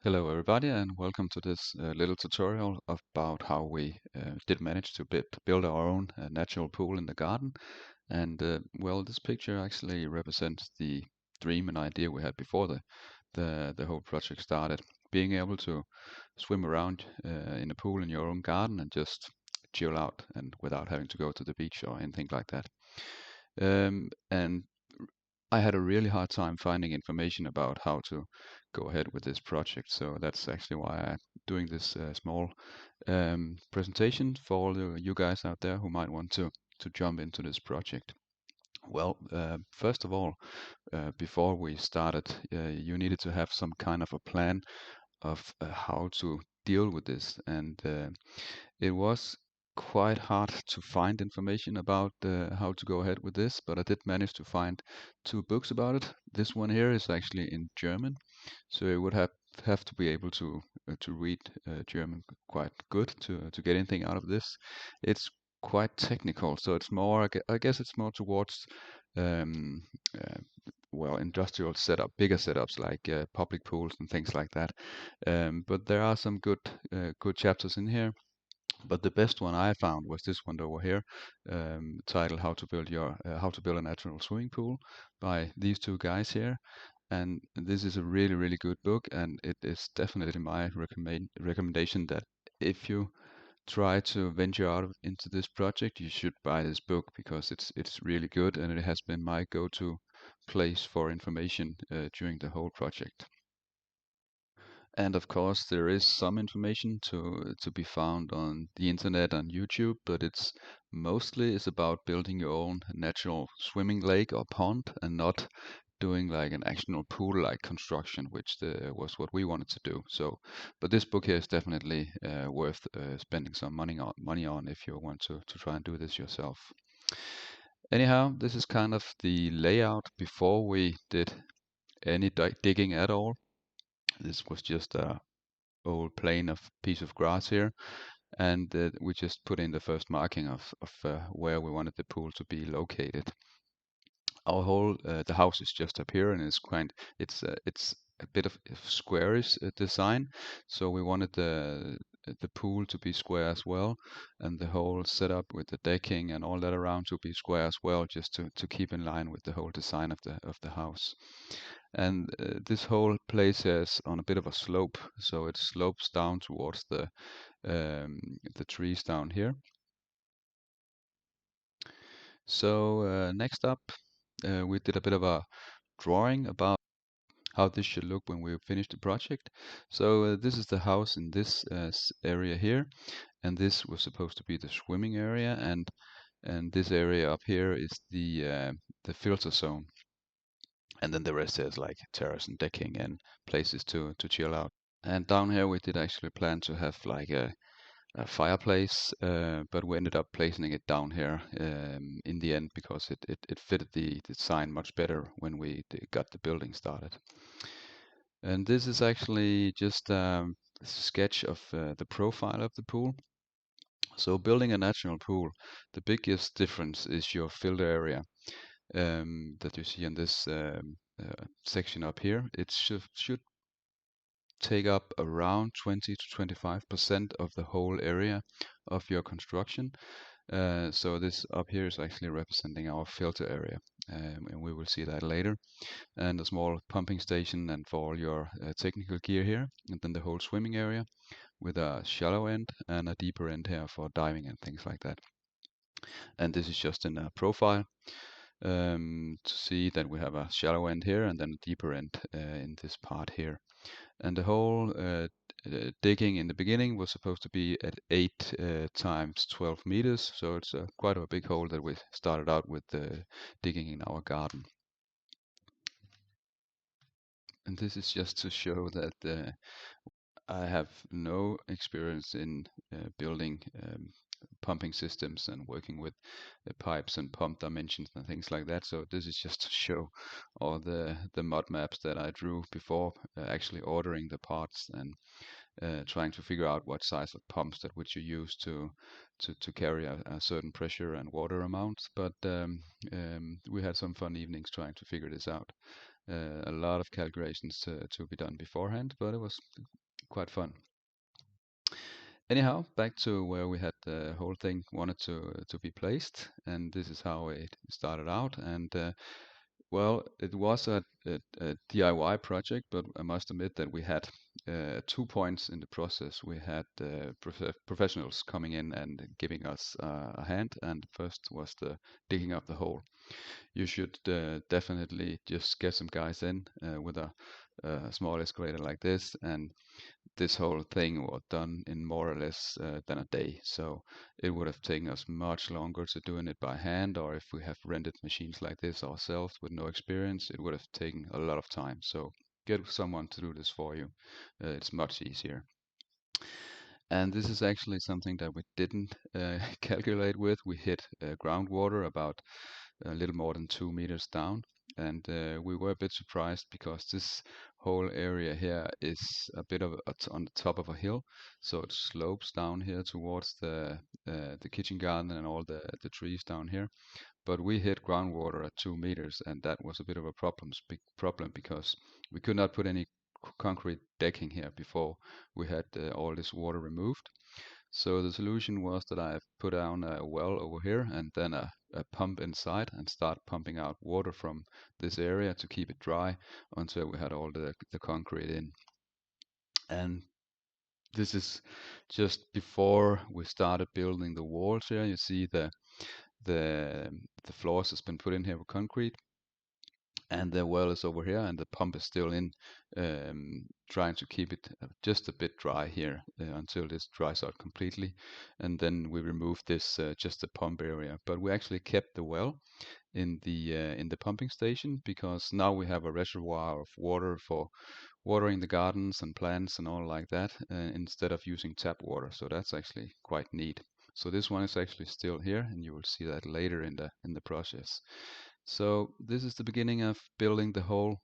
Hello everybody and welcome to this little tutorial about how we did manage to build our own natural pool in the garden. And well, this picture actually represents the dream and idea we had before the whole project started. Being able to swim around in a pool in your own garden and just chill out and without having to go to the beach or anything like that. And I had a really hard time finding information about how to go ahead with this project. So that's actually why I'm doing this small presentation for all you guys out there who might want to jump into this project. Well, first of all, before we started, you needed to have some kind of a plan of how to deal with this. And it was quite hard to find information about how to go ahead with this, but I did manage to find two books about it. This one here is actually in German, so you would have to be able to read German quite good to get anything out of this. It's quite technical, so it's more I guess it's more towards um, uh, well, industrial setup, bigger setups like public pools and things like that. But there are some good chapters in here. But the best one I found was this one over here, titled "How to Build a Natural Swimming Pool" by these two guys here. And this is a really good book, and it is definitely my recommendation that if you try to venture into this project, you should buy this book because it's really good, and it has been my go-to place for information during the whole project. And of course, there is some information to be found on the internet on YouTube, but it's mostly is about building your own natural swimming lake or pond and not doing like an actual pool-like construction, which was what we wanted to do. So, but this book here is definitely worth spending some money on if you want to try and do this yourself. Anyhow, this is kind of the layout before we did any digging at all. This was just a old plain of piece of grass here, and we just put in the first marking of where we wanted the pool to be located. Our whole the house is just up here, and it's a bit of a squarish design, so we wanted the pool to be square as well, and the whole setup with the decking and all that around to be square as well, just to keep in line with the whole design of the house. And this whole place is on a bit of a slope, so it slopes down towards the trees down here. So next up, we did a bit of a drawing about how this should look when we finish the project. So this is the house in this area here, and this was supposed to be the swimming area, and this area up here is the filter zone, and then the rest is like terrace and decking and places to chill out. And down here we did actually plan to have like a fireplace, but we ended up placing it down here in the end because it fitted the design much better when we got the building started. And this is actually just a sketch of the profile of the pool. So building a natural pool, the biggest difference is your filter area that you see in this section up here. It should take up around 20 to 25% of the whole area of your construction. So this up here is actually representing our filter area, and we will see that later. And a small pumping station and for all your technical gear here, and then the whole swimming area with a shallow end and a deeper end here for diving and things like that. And this is just in a profile to see that we have a shallow end here and then a deeper end in this part here. And the whole digging in the beginning was supposed to be at 8 times 12 meters, so it's quite a big hole that we started out with digging in our garden. And this is just to show that I have no experience in building pumping systems and working with pipes and pump dimensions and things like that. So this is just to show all the mud maps that I drew before actually ordering the parts and trying to figure out what size of pumps that would you use to carry a certain pressure and water amount. But we had some fun evenings trying to figure this out. A lot of calculations to be done beforehand, but it was quite fun. Anyhow, back to where we had the whole thing wanted to be placed, and this is how it started out. And well, it was a DIY project, but I must admit that we had 2 points in the process. We had professionals coming in and giving us a hand, and first was the digging up the hole. You should definitely just get some guys in with a small excavator like this, and this whole thing was done in more or less than a day. So it would have taken us much longer to doing it by hand, or if we have rented machines like this ourselves with no experience, it would have taken a lot of time. So get someone to do this for you. It's much easier. And this is actually something that we didn't calculate with. We hit groundwater about a little more than 2 meters down. And we were a bit surprised because this whole area here is a bit of on the top of a hill, so it slopes down here towards the kitchen garden and all the trees down here. But we hit groundwater at 2 meters, and that was a bit of a problem because we could not put any concrete decking here before we had all this water removed. So the solution was that I put down a well over here and then a pump inside and start pumping out water from this area to keep it dry until we had all the concrete in. And this is just before we started building the walls here. You see the the floors has been put in here with concrete, and the well is over here, and the pump is still in, trying to keep it just a bit dry here until this dries out completely, and then we remove this just the pump area. But we actually kept the well in the pumping station because now we have a reservoir of water for watering the gardens and plants and all like that instead of using tap water. So that's actually quite neat. So this one is actually still here, and you will see that later in the process. So this is the beginning of building the whole,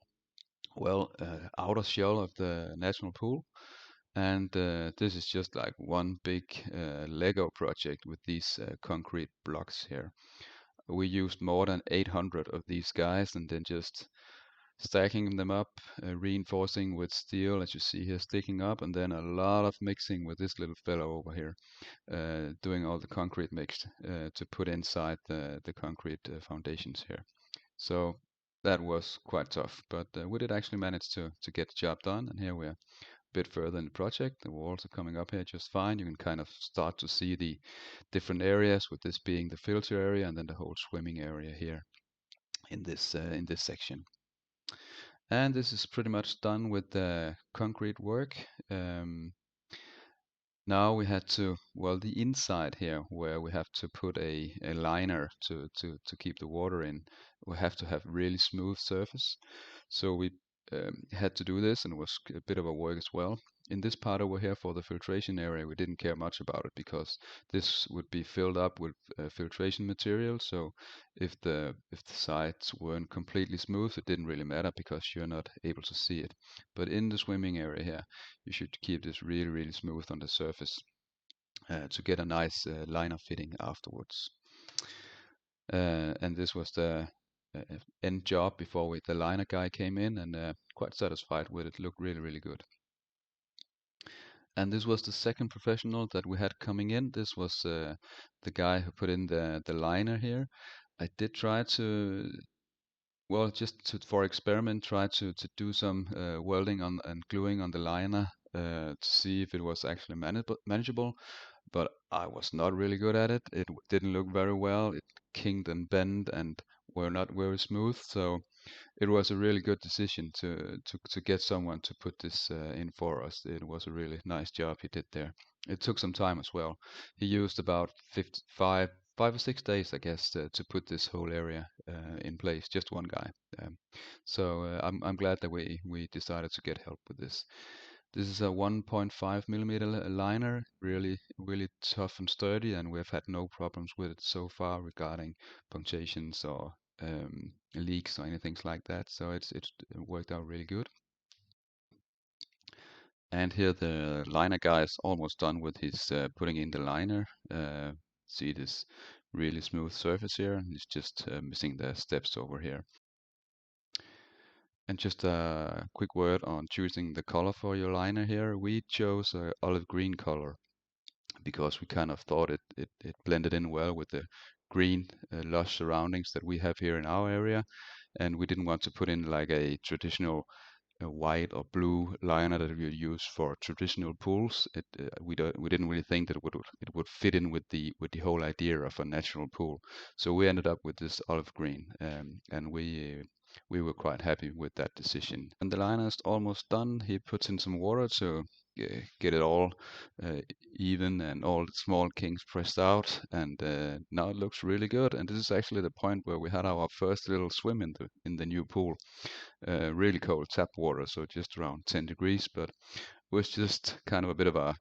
well, outer shell of the national pool. And this is just like one big Lego project with these concrete blocks here. We used more than 800 of these guys and then just stacking them up, reinforcing with steel, as you see here, sticking up, and then a lot of mixing with this little fellow over here, doing all the concrete mix to put inside the concrete foundations here. So that was quite tough, but we did actually manage to get the job done, and here we are a bit further in the project. The walls are coming up here just fine. You can kind of start to see the different areas, with this being the filter area and then the whole swimming area here in this section. And this is pretty much done with the concrete work. Now we had to, well, the inside here where we have to put a liner to keep the water in, we have to have really smooth surface. So we had to do this, and it was a bit of a work as well. In this part over here for the filtration area, we didn't care much about it because this would be filled up with filtration material. So if the sides weren't completely smooth, it didn't really matter because you're not able to see it. But in the swimming area here, you should keep this really smooth on the surface to get a nice liner fitting afterwards. And this was the end job before the liner guy came in, and quite satisfied with it. Looked really good. And this was the second professional that we had coming in. This was the guy who put in the liner here. I did try to, well, just for experiment, try to do some welding on and gluing on the liner to see if it was actually manageable. But I was not really good at it. It didn't look very well. It kinked and bent and were not very smooth. So it was a really good decision to get someone to put this in for us. It was a really nice job he did there. It took some time as well. He used about 5 or 6 days, I guess, to put this whole area in place. Just one guy. So I'm glad that we decided to get help with this. This is a 1.5 millimeter liner, really tough and sturdy, and we've had no problems with it so far regarding punctations or leaks or anything like that. So it's worked out really good. And here the liner guy is almost done with his putting in the liner. See this really smooth surface here, and he's just missing the steps over here. And just a quick word on choosing the color for your liner here. We chose a olive green color because we kind of thought it blended in well with the green lush surroundings that we have here in our area, and we didn't want to put in like a traditional white or blue liner that we use for traditional pools. We didn't really think that it would fit in with the whole idea of a natural pool. So we ended up with this olive green, and we were quite happy with that decision. When the liner is almost done, he puts in some water to get it all uh, even and all the small kinks pressed out, and now it looks really good. And this is actually the point where we had our first little swim in the new pool. Really cold tap water, so just around 10 degrees, but was just kind of a bit of um,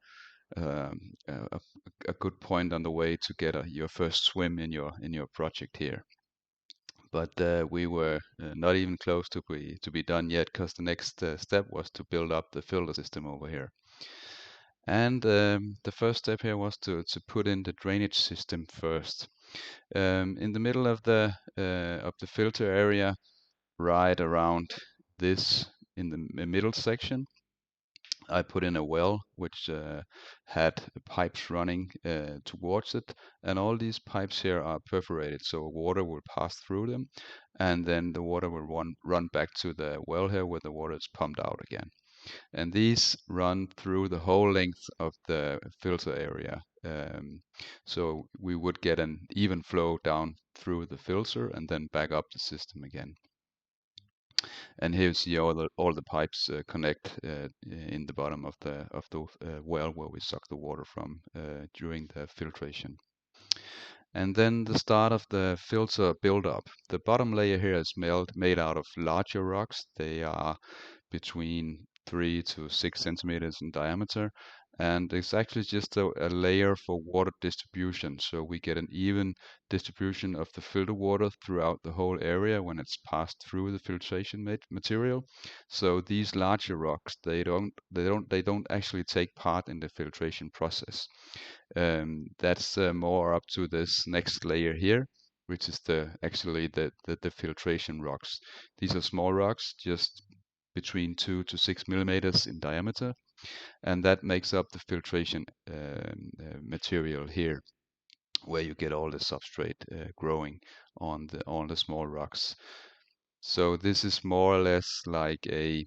a, a good point on the way to get your first swim in your project here. But we were not even close to be done yet, because the next step was to build up the filter system over here. And the first step here was to put in the drainage system first. In the middle of the filter area, right around this in the middle section, I put in a well which had pipes running towards it, and all these pipes here are perforated, so water will pass through them, and then the water will run back to the well here where the water is pumped out again. And these run through the whole length of the filter area. So we would get an even flow down through the filter and then back up the system again. And here you see all the pipes connect in the bottom of the well where we suck the water from during the filtration. And then the start of the filter buildup. The bottom layer here is made out of larger rocks. They are between 3 to 6 centimeters in diameter, and it's actually just a layer for water distribution, so we get an even distribution of the filter water throughout the whole area when it's passed through the filtration material. So these larger rocks, they don't actually take part in the filtration process. That's more up to this next layer here, which is actually the filtration rocks. These are small rocks, just between 2 to 6 millimeters in diameter, and that makes up the filtration material here, where you get all the substrate growing on the small rocks. So this is more or less like a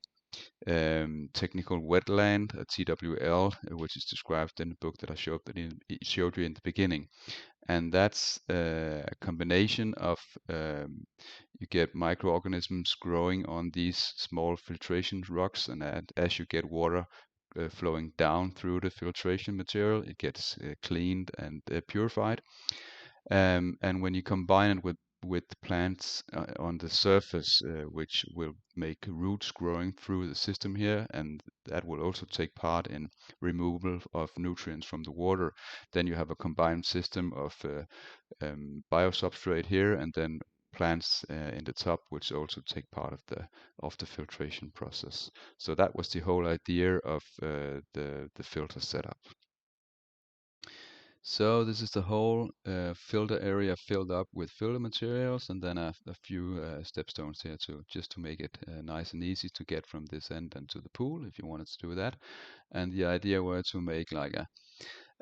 technical wetland, a TWL, which is described in the book that I showed you in the beginning. And that's a combination of you get microorganisms growing on these small filtration rocks, and as you get water flowing down through the filtration material, it gets cleaned and purified. And when you combine it with plants on the surface, which will make roots growing through the system here, and that will also take part in removal of nutrients from the water, then you have a combined system of biosubstrate here, and then plants in the top, which also take part of the filtration process. So that was the whole idea of the filter setup. So this is the whole filter area filled up with filter materials, and then a few stepstones here just to make it nice and easy to get from this end and to the pool if you wanted to do that. And the idea were to make like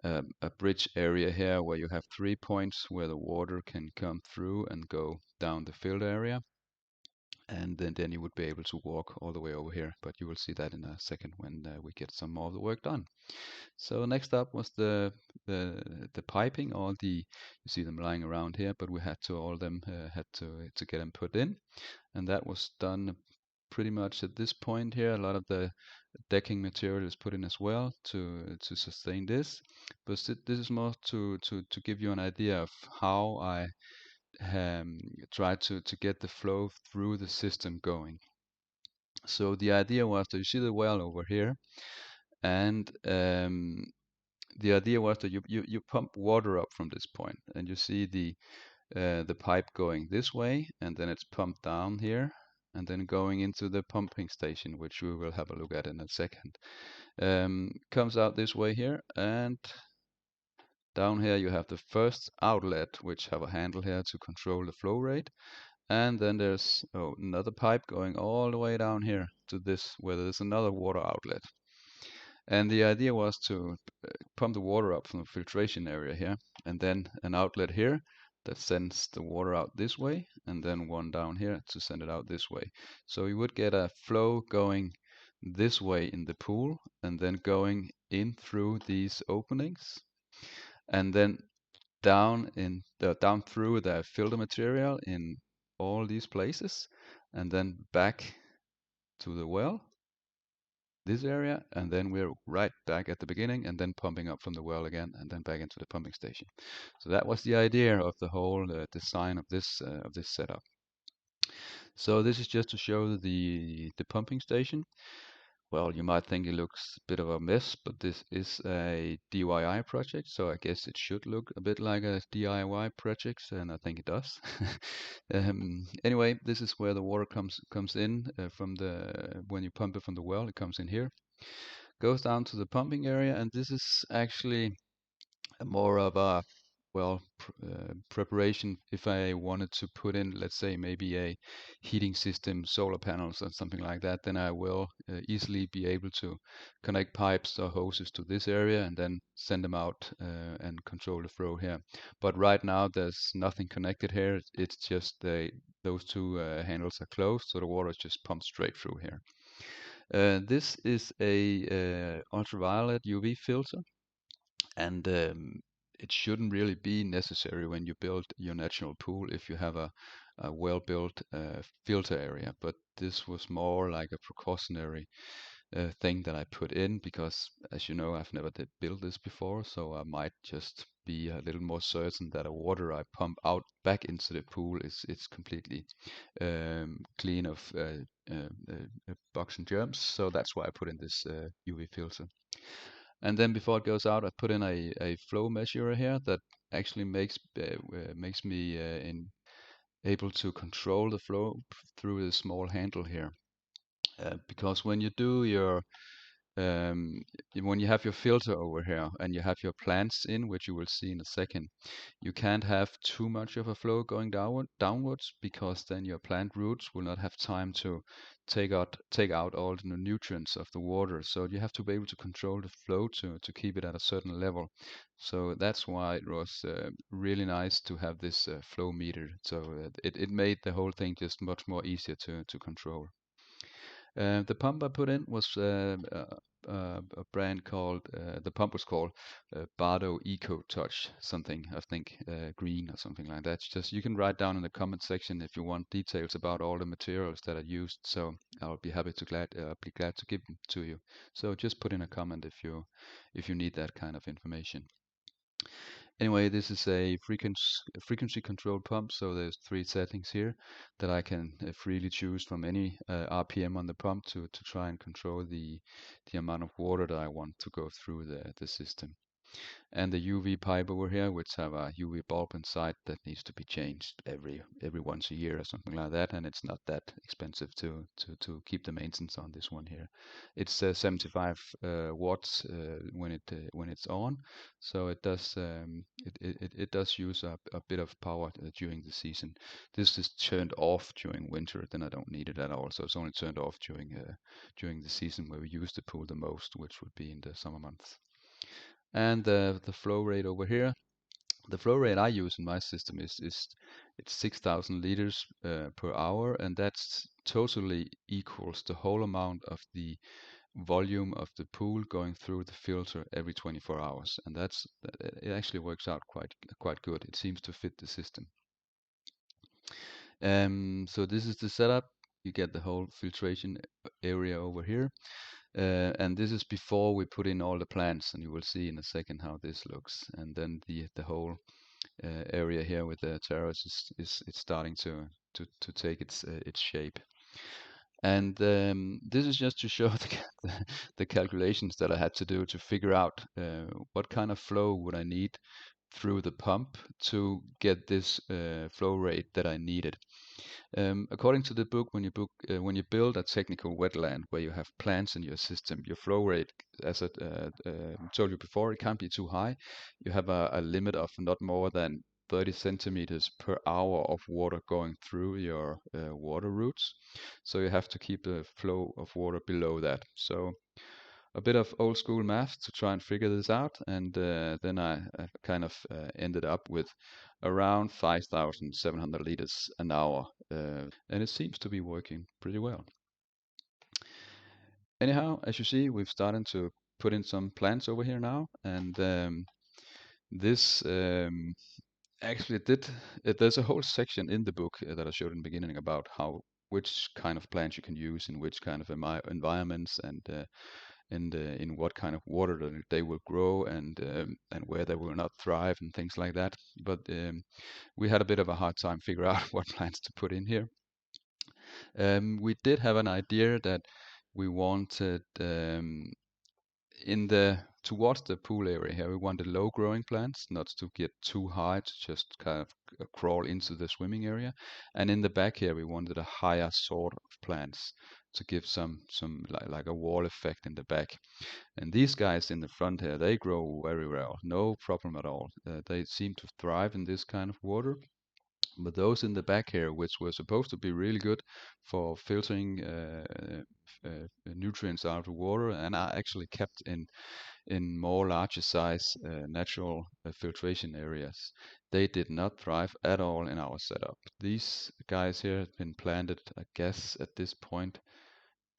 a bridge area here where you have 3 points where the water can come through and go down the filter area, and then you would be able to walk all the way over here. But you will see that in a second when we get some more of the work done. So next up was the piping. You see them lying around here, but we had to all them had to get them put in, and that was done pretty much at this point here. A lot of the decking material is put in as well to sustain this, but this is more to give you an idea of how I try to get the flow through the system going. So the idea was that you see the well over here, and the idea was that you pump water up from this point, and you see the pipe going this way, and then it's pumped down here, and then going into the pumping station, which we will have a look at in a second. Comes out this way here, and down here you have the first outlet, which have a handle here to control the flow rate, And then there's another pipe going all the way down here to this, where there's another water outlet. And the idea was to pump the water up from the filtration area here, and then an outlet here that sends the water out this way, and then one down here to send it out this way. So you would get a flow going this way in the pool, and then going in through these openings, and then down through the filter material in all these places, and then back to the well, this area, and then we're right back at the beginning, and then pumping up from the well again, and then back into the pumping station. So that was the idea of the whole design of this setup. So this is just to show the pumping station. Well, you might think it looks a bit of a mess, but this is a DIY project, so I guess it should look a bit like a DIY project, and I think it does. Anyway, this is where the water comes in from when you pump it from the well. It comes in here, goes down to the pumping area, and this is actually more of a preparation if I wanted to put in, let's say, maybe a heating system, solar panels or something like that, then I will easily be able to connect pipes or hoses to this area and then send them out and control the flow here. But right now there's nothing connected here. It's just those two handles are closed, so the water is just pumped straight through here. This is a ultraviolet UV filter, and it shouldn't really be necessary when you build your natural pool if you have a well-built filter area. But this was more like a precautionary thing that I put in because, as you know, I've never did build this before, so I might just be a little more certain that the water I pump out back into the pool is completely clean of bugs and germs. So that's why I put in this UV filter. And then before it goes out, I put in a flow measurer here that actually makes me able to control the flow through the small handle here. Because when you do your when you have your filter over here and you have your plants in, which you will see in a second, you can't have too much of a flow going downwards, because then your plant roots will not have time to take out all the nutrients of the water. So you have to be able to control the flow to keep it at a certain level. So that's why it was really nice to have this flow meter. So it made the whole thing just much more easier to control. The pump I put in was a brand called, the pump was called Bardo Eco Touch, something, I think, green or something like that. Just you can write down in the comment section if you want details about all the materials that are used. So I'll be happy to be glad to give them to you. So just put in a comment if you need that kind of information. Anyway, this is a frequency controlled pump, so there's 3 settings here that I can freely choose from any RPM on the pump to try and control the amount of water that I want to go through the system. And the UV pipe over here, which have a UV bulb inside that needs to be changed every once a year or something like that, and it's not that expensive to keep the maintenance on this one here. It's 75 watts when it's on, so it does it does use a bit of power during the season. This is turned off during winter, then I don't need it at all. So it's only turned off during the season where we use the pool the most, which would be in the summer months. And the flow rate over here, the flow rate I use in my system is it's 6,000 liters per hour, and that's totally equals the whole amount of the volume of the pool going through the filter every 24 hours, and it actually works out quite good. It seems to fit the system. So this is the setup. You get the whole filtration area over here. And this is before we put in all the plants, and you will see in a second how this looks. And then the whole area here with the terrace is starting to take its shape. And this is just to show the calculations that I had to do to figure out what kind of flow would I need through the pump to get this flow rate that I needed. According to the book, when you build a technical wetland where you have plants in your system, your flow rate, as I told you before, it can't be too high. You have a limit of not more than 30 centimeters per hour of water going through your water routes. So you have to keep the flow of water below that. So a bit of old school math to try and figure this out, and then I kind of ended up with around 5,700 liters an hour, and it seems to be working pretty well. Anyhow, as you see, we've started to put in some plants over here now, and this actually did. There's a whole section in the book that I showed in the beginning about how which kind of plants you can use in which kind of environments, and in what kind of water they will grow, and where they will not thrive and things like that. But we had a bit of a hard time figure out what plants to put in here. We did have an idea that we wanted in the towards the pool area here, we wanted low growing plants, not to get too high, to just kind of crawl into the swimming area. And in the back here, we wanted a higher sort of plants to give some like a wall effect in the back. And these guys in the front here, they grow very well, no problem at all. They seem to thrive in this kind of water. But those in the back here, which were supposed to be really good for filtering nutrients out of the water, and are actually kept in more larger size natural filtration areas, they did not thrive at all in our setup. These guys here have been planted, I guess, at this point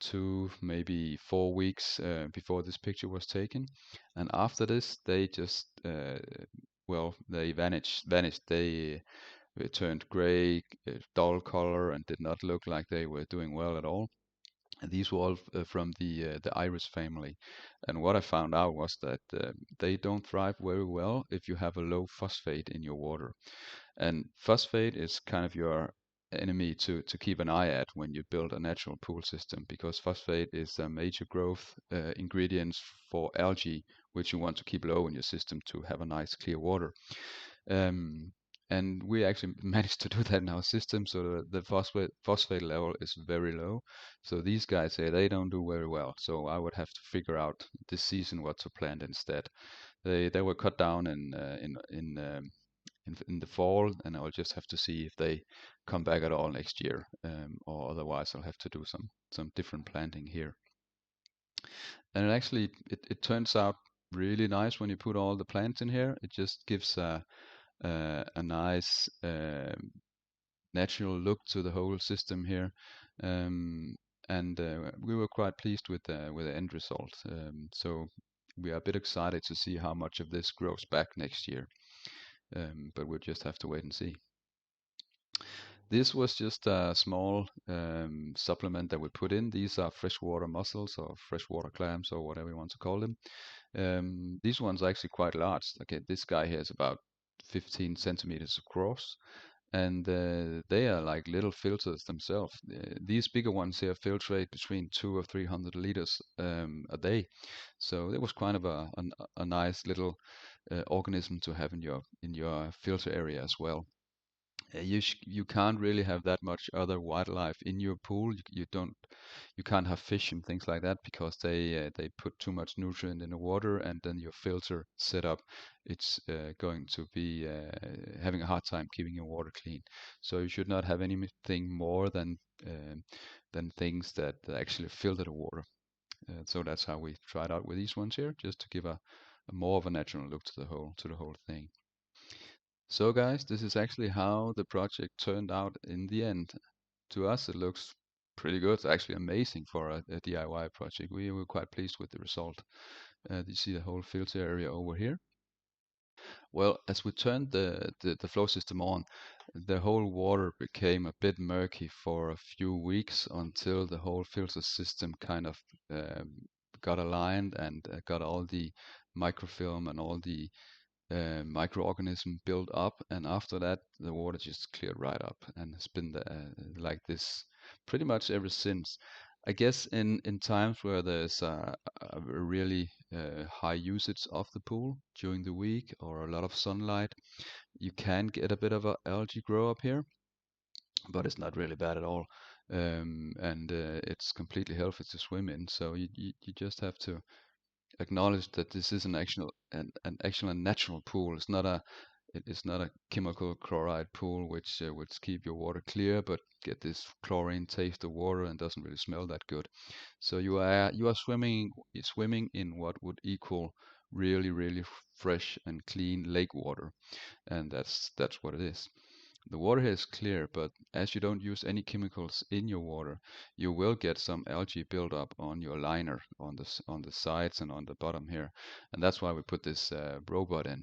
2, maybe 4 weeks before this picture was taken, and after this they just well, they vanished. They turned gray, dull color, and did not look like they were doing well at all. And these were all from the iris family. And what I found out was that they don't thrive very well if you have a low phosphate in your water. And phosphate is kind of your enemy to keep an eye at when you build a natural pool system, because phosphate is a major growth ingredient for algae, which you want to keep low in your system to have a nice clear water. Um, and we actually managed to do that in our system, so the phosphate level is very low. So these guys here, they don't do very well. So I would have to figure out this season what to plant instead. They were cut down in the fall, and I'll just have to see if they come back at all next year, or otherwise I'll have to do some different planting here. And it turns out really nice when you put all the plants in here. It just gives a nice natural look to the whole system here, and we were quite pleased with the end result. So we are a bit excited to see how much of this grows back next year, but we'll just have to wait and see. This was just a small supplement that we put in. These are freshwater mussels or freshwater clams or whatever you want to call them. These ones are actually quite large. Okay, this guy here is about 15 centimeters across, and they are like little filters themselves. These bigger ones here filtrate between 2 or 300 liters a day. So it was kind of a nice little organism to have in your filter area as well. You can't really have that much other wildlife in your pool. You can't have fish and things like that, because they put too much nutrient in the water, and then your filter setup, it's going to be having a hard time keeping your water clean. So you should not have anything more than things that actually filter the water. So that's how we tried out with these ones here, just to give a more of a natural look to the whole thing. So guys, this is actually how the project turned out in the end. To us, it looks pretty good. It's actually amazing for a DIY project. We were quite pleased with the result. You see the whole filter area over here. Well, as we turned the flow system on, the whole water became a bit murky for a few weeks, until the whole filter system kind of got aligned and got all the microfilm and all the microorganism built up, and after that the water just cleared right up, and it's been like this pretty much ever since. I guess in times where there's a really high usage of the pool during the week, or a lot of sunlight, you can get a bit of a algae grow up here, but it's not really bad at all. And it's completely healthy to swim in, so you just have to acknowledge that this is an actual natural pool. It's not it's not a chemical chloride pool which keep your water clear, but get this chlorine taste of water and doesn't really smell that good. So you are swimming in what would equal really fresh and clean lake water, and that's what it is. The water here is clear, but as you don't use any chemicals in your water, you will get some algae buildup on your liner, on the sides and on the bottom here, and that's why we put this robot in,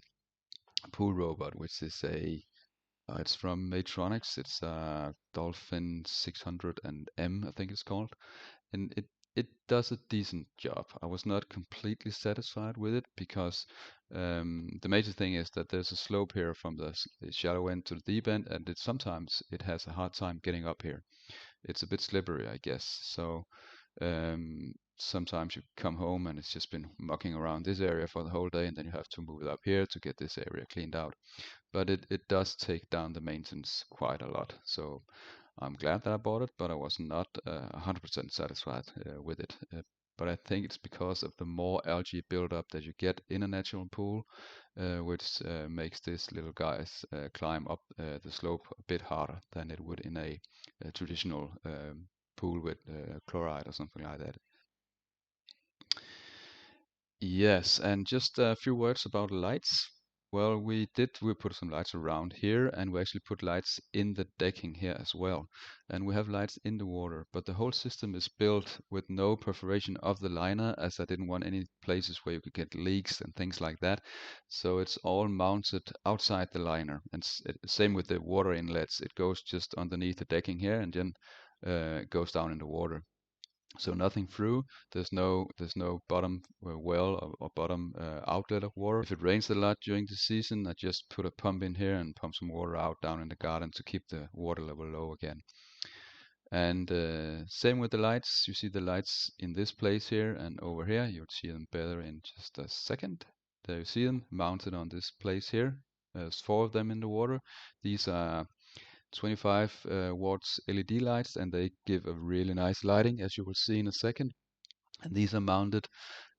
a pool robot, which is it's from Matronics. It's a Dolphin 600 and M, I think it's called, and it does a decent job. I was not completely satisfied with it because the major thing is that there's a slope here from the shallow end to the deep end, and sometimes it has a hard time getting up here. It's a bit slippery, I guess. So sometimes you come home and it's just been mucking around this area for the whole day, and then you have to move it up here to get this area cleaned out. But it does take down the maintenance quite a lot. So I'm glad that I bought it, but I was not 100% satisfied with it. But I think it's because of the more algae buildup that you get in a natural pool, which makes these little guys climb up the slope a bit harder than it would in a traditional pool with chloride or something like that. Yes, and just a few words about lights. Well, we put some lights around here, and we actually put lights in the decking here as well. And we have lights in the water, but the whole system is built with no perforation of the liner, as I didn't want any places where you could get leaks and things like that. So it's all mounted outside the liner. And same with the water inlets. It goes just underneath the decking here, and then it goes down in the water. So nothing through. There's no bottom well or bottom outlet of water. If it rains a lot during the season, I just put a pump in here and pump some water out down in the garden to keep the water level low again. And same with the lights. You see the lights in this place here and over here. You'll see them better in just a second. There you see them mounted on this place here. There's four of them in the water. These are 25 watts LED lights, and they give a really nice lighting, as you will see in a second. And these are mounted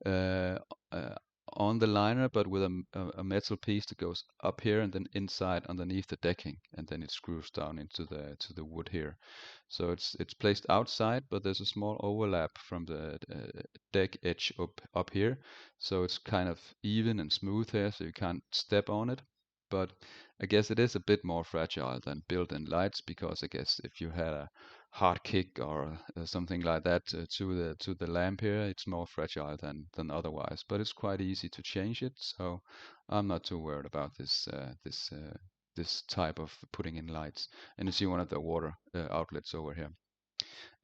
uh, uh, on the liner, but with a metal piece that goes up here and then inside underneath the decking, and then it screws down into the wood here. So it's placed outside, but there's a small overlap from the deck edge up here, so it's kind of even and smooth here, so you can't step on it. But I guess it is a bit more fragile than built-in lights, because I guess if you had a hard kick or something like that to the lamp here, it's more fragile than otherwise. But it's quite easy to change it, so I'm not too worried about this type of putting in lights. And you see one of the water outlets over here.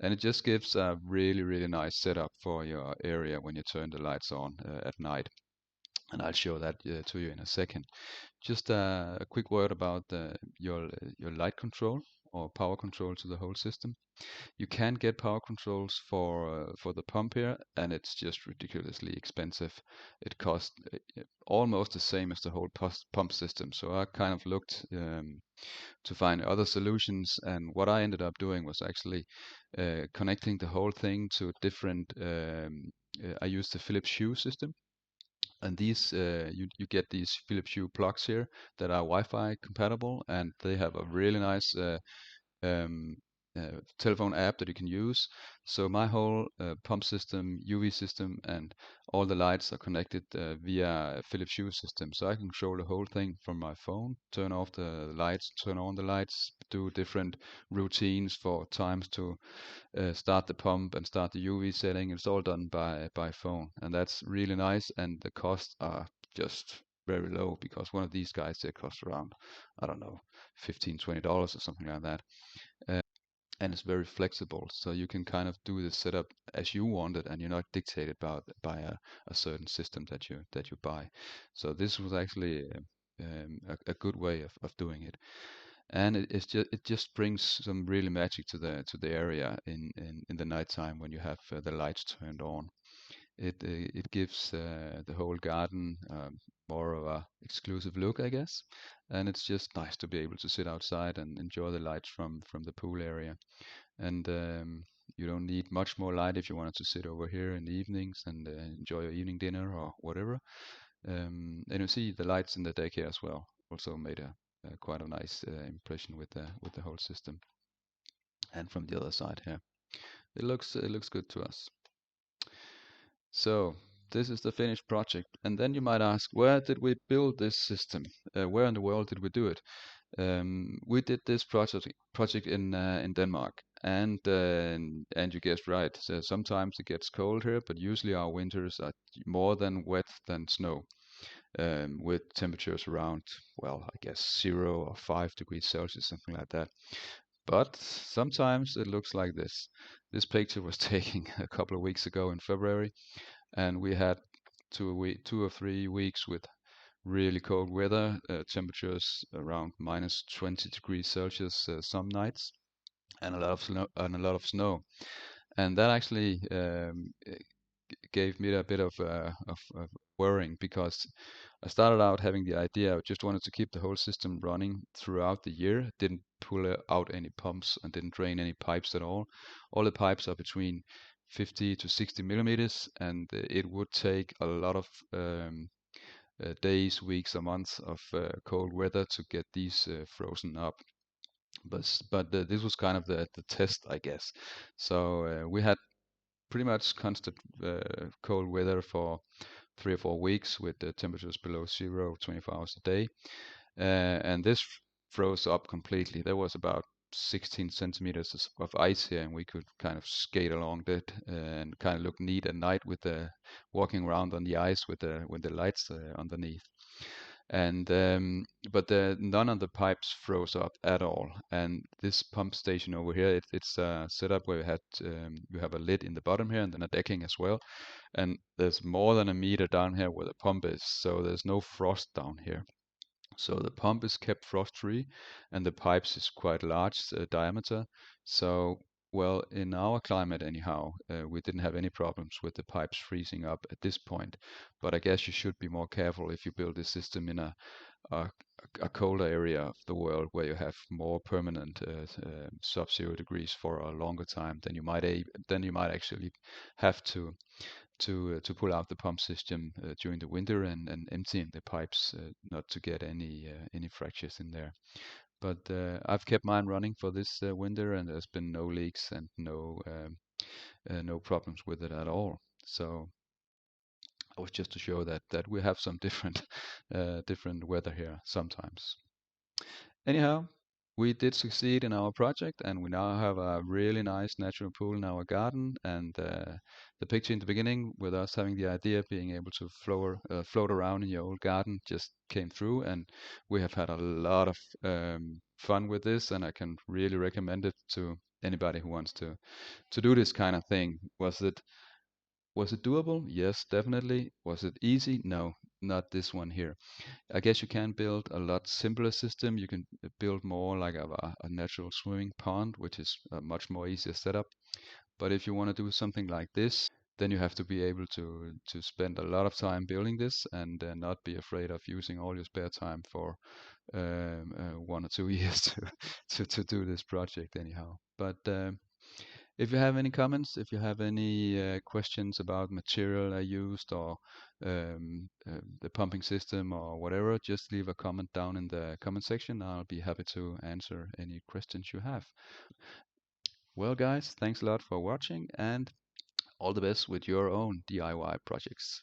And it just gives a really nice setup for your area when you turn the lights on at night. And I'll show that to you in a second. Just a quick word about your light control or power control to the whole system. You can get power controls for the pump here, and it's just ridiculously expensive. It costs almost the same as the whole pump system. So I kind of looked to find other solutions, and what I ended up doing was actually connecting the whole thing to different. I used the Philips Hue system, and these you get these Philips Hue plugs here that are Wi-Fi compatible, and they have a really nice um, telephone app that you can use. So my whole pump system, UV system, and all the lights are connected via Philips Hue system. So I can control the whole thing from my phone, turn off the lights, turn on the lights, do different routines for times to start the pump and start the UV setting. It's all done by phone, and that's really nice. And the costs are just very low, because one of these guys, they cost around, I don't know, $15-20 or something like that. And it's very flexible, so you can kind of do the setup as you want it, and you're not dictated by a certain system that you buy. So this was actually a good way of doing it, and it just brings some really magic to the area in the nighttime when you have the lights turned on. It gives the whole garden more of a exclusive look, I guess, and it's just nice to be able to sit outside and enjoy the lights from the pool area. And you don't need much more light if you wanted to sit over here in the evenings and enjoy your evening dinner or whatever. And you see the lights in the deck here as well. also made a quite a nice impression with the whole system. And from the other side here, it looks good to us. So this is the finished project. And then you might ask, where did we build this system? Where in the world did we do it? We did this project in Denmark, and you guessed right. So sometimes it gets cold here, but usually our winters are more than wet than snow, with temperatures around, well, I guess 0 or 5 degrees Celsius, something like that. But sometimes it looks like this. This picture was taken a couple of weeks ago in February, and we had 2 or 3 weeks with really cold weather, temperatures around minus 20 degrees Celsius some nights, and a lot of snow. And that actually gave me a bit of worrying, because I started out having the idea I just wanted to keep the whole system running throughout the year. Didn't pull out any pumps and didn't drain any pipes at all. All the pipes are between 50 to 60 millimeters, and it would take a lot of days, weeks, or months of cold weather to get these frozen up. But this was kind of the test, I guess. So we had pretty much constant cold weather for 3 or 4 weeks with the temperatures below zero 24 hours a day. And this froze up completely. There was about 16 centimeters of ice here, and we could kind of skate along it and kind of look neat at night with the walking around on the ice with the lights underneath. And but none of the pipes froze up at all. And this pump station over here, it's set up where you have a lid in the bottom here and then a decking as well. And there's more than a meter down here where the pump is, so there's no frost down here. So the pump is kept frost-free, and the pipes is quite large diameter. So, well, in our climate anyhow, we didn't have any problems with the pipes freezing up at this point. But I guess you should be more careful if you build this system in a, a colder area of the world where you have more permanent sub-zero degrees for a longer time. Then you might actually have to pull out the pump system during the winter and emptying the pipes not to get any fractures in there. But I've kept mine running for this winter, and there's been no leaks and no problems with it at all. So it was just to show that we have some different different weather here sometimes. Anyhow, we did succeed in our project, and we now have a really nice natural pool in our garden. And the picture in the beginning with us having the idea of being able to float around in your old garden just came through, and we have had a lot of fun with this, and I can really recommend it to anybody who wants to do this kind of thing. Was it doable? Yes, definitely. Was it easy? No, not this one here. I guess you can build a lot simpler system. You can build more like a natural swimming pond, which is a much more easier setup. But if you want to do something like this, then you have to be able to spend a lot of time building this, and not be afraid of using all your spare time for 1 or 2 years to do this project anyhow. But if you have any comments, if you have any questions about material I used, or the pumping system or whatever, just leave a comment down in the comment section. I'll be happy to answer any questions you have. Well, guys, thanks a lot for watching, and all the best with your own DIY projects.